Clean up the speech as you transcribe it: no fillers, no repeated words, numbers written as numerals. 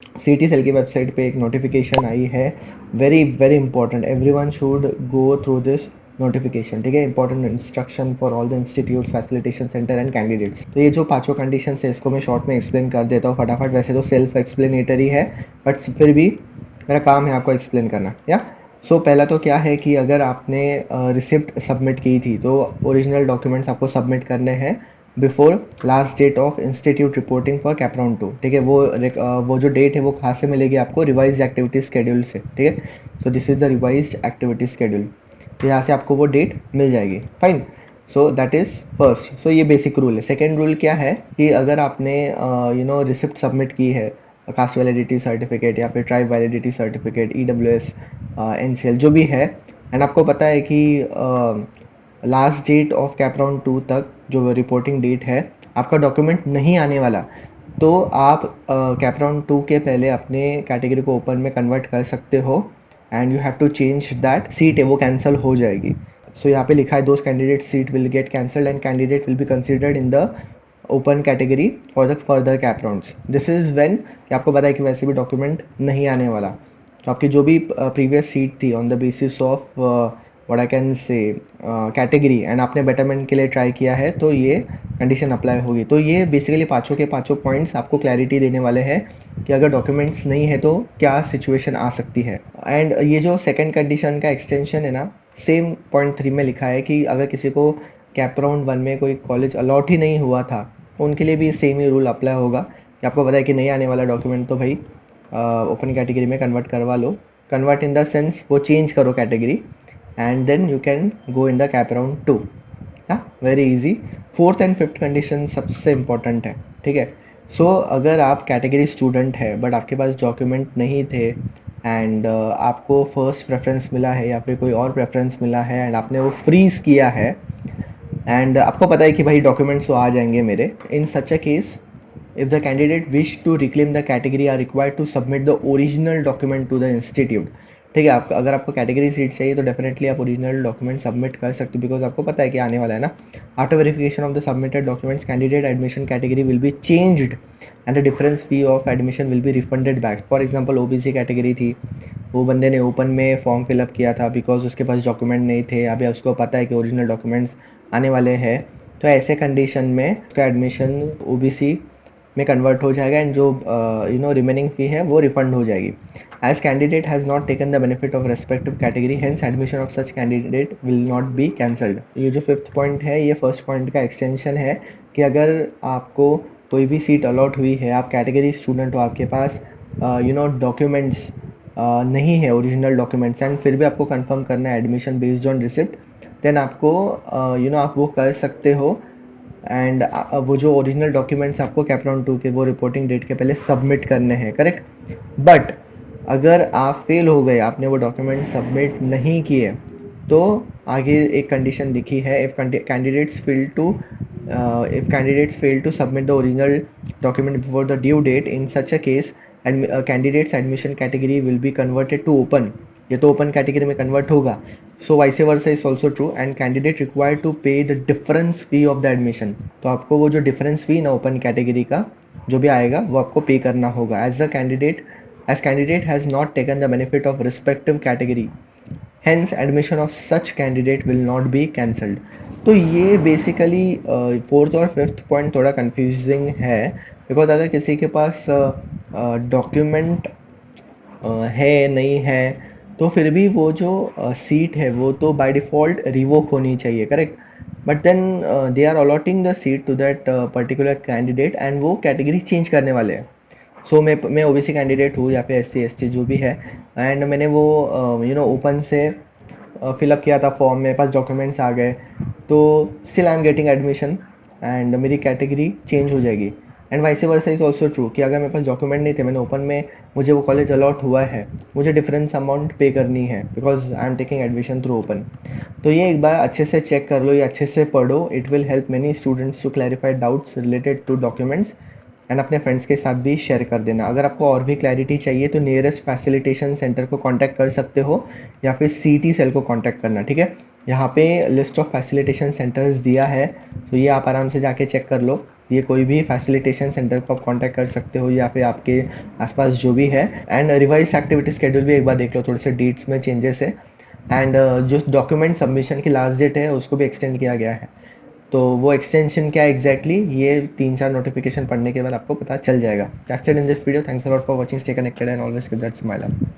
सीटी सेल की वेबसाइट पे एक नोटिफिकेशन आई है, very very important, everyone should go through this notification, ठीक है। Important instruction for all the institute, facilitation centre and candidates. तो ये जो पांचों कंडीशन है इसको मैं शॉर्ट में एक्सप्लेन कर देता हूँ फटाफट। वैसे तो सेल्फ एक्सप्लेनेटरी है, बट फिर भी मेरा काम है आपको एक्सप्लेन करना, या पहला तो क्या है कि अगर आपने रिसिप्ट सबमिट की थी तो ओरिजिनल डॉक्यूमेंट्स आपको सबमिट करने हैं before last date of institute reporting for cap round 2, ठीक है। वो जो डेट है वो कहाँ से मिलेगी आपको, रिवाइज एक्टिविटी स्केड्यूल से, ठीक है। So this is the revise activity schedule, तो यहाँ से आपको वो डेट मिल जाएगी, fine. So that is first. So ये बेसिक रूल है। सेकेंड रूल क्या है कि अगर आपने रिसिप्ट सबमिट की है, कास्ट वैलिडिटी सर्टिफिकेट या फिर tribe validity certificate, EWS, NCL जो भी है, एंड आपको पता है कि लास्ट डेट ऑफ कैपराउंड 2 तक जो रिपोर्टिंग डेट है आपका डॉक्यूमेंट नहीं आने वाला, तो आप कैपराउंड 2 के पहले अपने कैटेगरी को ओपन में कन्वर्ट कर सकते हो, and you have to change that seat है वो कैंसिल हो जाएगी। सो यहाँ पे लिखा है those candidate seat will get cancelled and candidate will be considered in the open category for the further cap rounds. This is when आपको पता है कि वैसे भी डॉक्यूमेंट नहीं आने वाला, तो आपकी जो भी प्रीवियस सीट थी on the basis of what I can say category, and आपने बेटरमेंट के लिए ट्राई किया है, तो ये कंडीशन अप्लाई होगी। तो ये बेसिकली पाँचों के पाँचों पॉइंट्स आपको क्लैरिटी देने वाले हैं कि अगर डॉक्यूमेंट्स नहीं है तो क्या सिचुएशन आ सकती है। एंड ये जो सेकंड कंडीशन का एक्सटेंशन है ना, सेम पॉइंट 3 में लिखा है कि अगर किसी को कैप राउंड 1 में कोई कॉलेज अलॉट ही नहीं हुआ था तो उनके लिए भी सेम ही रूल अप्लाई होगा कि आपको पता है कि नहीं आने वाला डॉक्यूमेंट तो भाई ओपन कैटेगरी में कन्वर्ट करवा लो। कन्वर्ट इन द सेंस वो चेंज करो category, and then you can go in the cap round 2। हाँ, very easy. Fourth and fifth condition सबसे इम्पोर्टेंट है, ठीक है। अगर आप कैटेगरी स्टूडेंट है बट आपके पास डॉक्यूमेंट नहीं थे, एंड आपको फर्स्ट प्रेफरेंस मिला है या फिर कोई और प्रेफरेंस मिला है, एंड आपने वो फ्रीज किया है, एंड आपको पता है कि भाई डॉक्यूमेंट्स तो आ जाएंगे मेरे, in such a case if the candidate wish to reclaim the category are required to submit the original document to the institute, ठीक है। आप अगर आपको कैटेगरी सीट चाहिए तो डेफिनेटली आप ओरिजिनल डॉक्यूमेंट सबमिट कर सकते हो, बिकॉज आपको पता है कि आने वाला है ना। After verification of the submitted documents candidate admission category will be changed and the difference fee of admission will be refunded back. For example OBC category थी, वो बंदे ने ओपन में फॉर्म फिलअप किया था बिकॉज उसके पास डॉक्यूमेंट नहीं थे, अभी उसको पता है कि ओरिजिनल डॉक्यूमेंट्स आने वाले हैं, तो ऐसे कंडीशन में उसका एडमिशन OBC में कन्वर्ट हो जाएगा, एंड जो रिमेनिंग फी है वो रिफंड हो जाएगी। As candidate has not taken the benefit of respective category, hence admission of such candidate will not be cancelled. ये जो फिफ्थ पॉइंट है ये फर्स्ट पॉइंट का एक्सटेंशन है कि अगर आपको कोई भी सीट अलॉट हुई है, आप कैटेगरी स्टूडेंट हो, आपके पास डॉक्यूमेंट्स नहीं है, ओरिजिनल डॉक्यूमेंट्स, एंड फिर भी आपको कंफर्म करना है admission based on receipt, then आपको आप वो कर सकते हो। एंड वो जो ओरिजिनल डॉक्यूमेंट्स आपको कैपराउंड 2 के वो रिपोर्टिंग डेट के पहले सबमिट करने हैं, करेक्ट। बट अगर आप फेल हो गए, आपने वो डॉक्यूमेंट सबमिट नहीं किए, तो आगे एक कंडीशन लिखी है, if candidates fail to submit the original document before the due date, in such a case candidates admission category will be converted to open. ये तो ओपन कैटेगरी में कन्वर्ट होगा। So vice versa is also true, and candidate required to pay the difference fee of the admission. तो आपको वो जो difference फी ना open category का जो भी आएगा वो आपको पे करना होगा, as candidate has not taken the benefit of respective category, hence admission of such candidate will not be cancelled. तो ये बेसिकली फोर्थ और फिफ्थ पॉइंट थोड़ा कंफ्यूजिंग है, बिकॉज अगर किसी के पास डॉक्यूमेंट है नहीं है तो फिर भी वो जो सीट है वो तो बाय डिफ़ॉल्ट रिवोक होनी चाहिए, correct. But then they are allotting the seat to that particular candidate, and वो कैटेगरी चेंज करने वाले हैं। मैं OBC कैंडिडेट हूँ या फिर SC ST जो भी है, एंड मैंने वो ओपन से फिलअप किया था फॉर्म, मेरे पास डॉक्यूमेंट्स आ गए, तो still I am getting admission and मेरी कैटेगरी चेंज हो जाएगी। And vice versa is also true कि अगर मेरे पास डॉक्यूमेंट नहीं थे, मैंने ओपन में, मुझे वो कॉलेज अलॉट हुआ है, मुझे डिफरेंस अमाउंट पे करनी है because I am taking admission through open. तो ये एक बार अच्छे से चेक कर लो, ये अच्छे से पढ़ो, it will help many students to clarify doubts related to documents, and अपने फ्रेंड्स के साथ भी शेयर कर देना। अगर आपको और भी क्लैरिटी चाहिए तो नियरेस्ट फैसिलिटेशन सेंटर को कांटेक्ट कर सकते हो या फिर CT सेल को कांटेक्ट करना, ठीक है। यहाँ पे लिस्ट ऑफ फैसिलिटेशन सेंटर्स दिया है, तो ये आप आराम से जाके चेक कर लो। ये कोई भी फैसिलिटेशन सेंटर को आप कांटेक्ट कर सकते हो या फिर आपके आसपास जो भी है। एंड रिवाइज एक्टिविटी शेड्यूल भी एक बार देख लो, थोड़े से डेट्स में चेंजेस है। एंड जो डॉक्यूमेंट सबमिशन की लास्ट डेट है उसको भी एक्सटेंड किया गया है, तो वो एक्सटेंशन क्या एग्जैक्टली ये 3-4 नोटिफिकेशन पढ़ने के बाद आपको पता चल जाएगा। That's it in this video, thanks a lot for watching, stay connected and always keep that smile up.